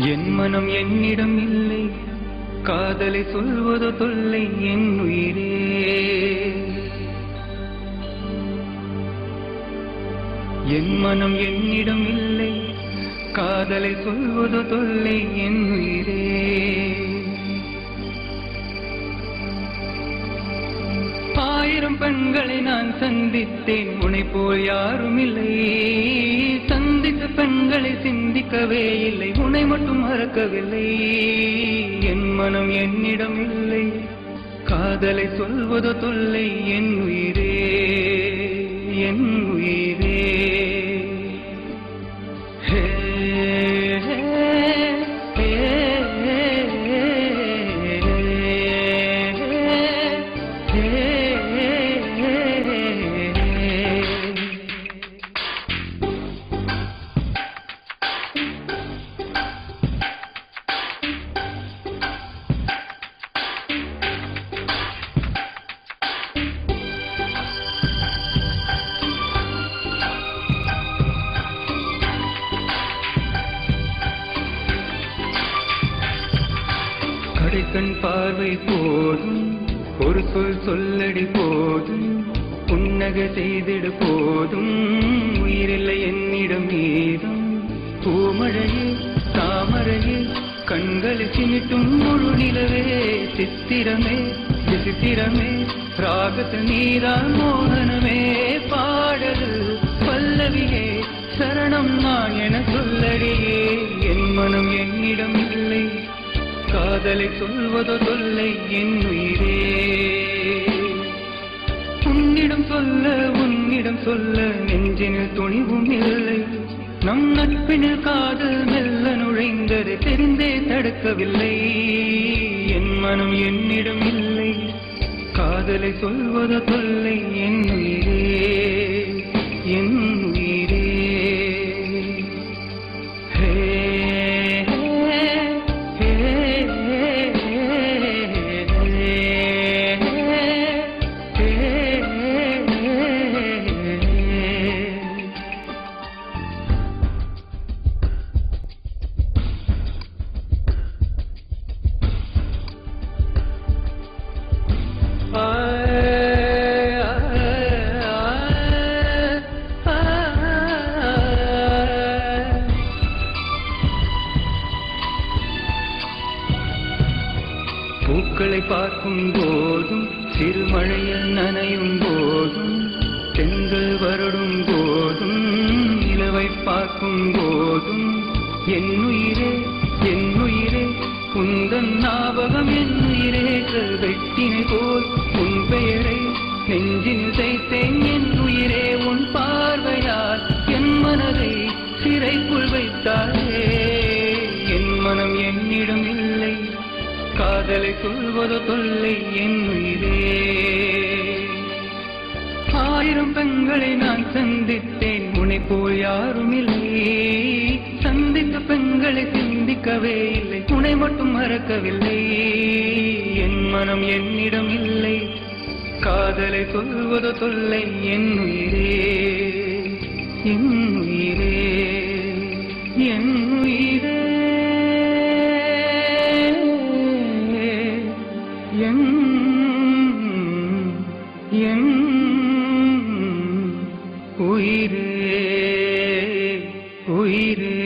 என் மனம் என்னிடம் இல்லை, காதலை சொல்வதோ தொல்லை என் உயிரே. என் மனம் என்னிடம் இல்லை, காதலை சொல்வதோ தொல்லை என் உயிரே. ஆயிரம் பெண்களை நான் சந்தித்தேன், உன்னை போல் யாரும் இல்லை. சந்தித்த பெண்களை சிந்திக்கவே இல்லை, உன்னை மட்டும் மறக்கவில்லை. என் மனம் என்னிடம் இல்லை, காதலை சொல்வதோ தொல்லை என் உயிரே, என் உயிரே. ஹே கடைக்கண் பார்வை போதும், ஒரு சொல் சொல்லடி போதும், புன்னகை செய்திடு போதும், உயிரில்லை என்னிடம் மீதும். பூமழையே தாமரையே கண்களில் சிமிட்டும் முழு நிலவே, சித்திரமே விசித்திரமே ராகத்து நீதான் மோகனமே. பாடல் பல்லவியே சரணம் நான் என சொல்லடியே. என் மனம் என்னிடம் இல்லை, காதலை சொல்வதோ தொல்லை என் உயிரே. உன்னிடம் சொல்ல உன்னிடம் சொல்ல நெஞ்சினில் துணிவும் இல்லை. நம் நட்பினில் காதல் மெல்ல நுழைந்தது, தெரிந்தே தடுக்கவில்லை. என் மனம் என்னிடம் இல்லை, காதலை சொல்வதோ தொல்லை என் உயிரே, என் உயிரே. ஹே பூக்களை பார்க்கும் போதும், சிறுமழையில் நனையும் போதும், தென்றல் வருடும் போதும், நிலவை பார்க்கும் போதும், என் உயிரே என் உயிரே உந்தன் ஞாபகம் என் உயிரே. வெட்டினை போல் உன் பெயரை நெஞ்சில் தைத்தேன் என் உயிரே. உன் பார்வையால் என் மனதை சிறைக்குள் வைத்தாயே. என் மனம் என்னிடம் இல்லை, காதலை சொல்வதோ தொல்லை என் உயிரே. ஆயிரம் பெண்களை நான் சந்தித்தேன், உன்னை போல் யாரும் இல்லை. சந்தித்த பெண்களை சிந்திக்கவே இல்லை, உன்னை மட்டும் மறக்கவில்லை. என் மனம் என்னிடம் இல்லை, காதலை சொல்வதோ தொல்லை என் உயிரே, என் உயிரே, என் உயிரே, என் உயிரே, உயிரே.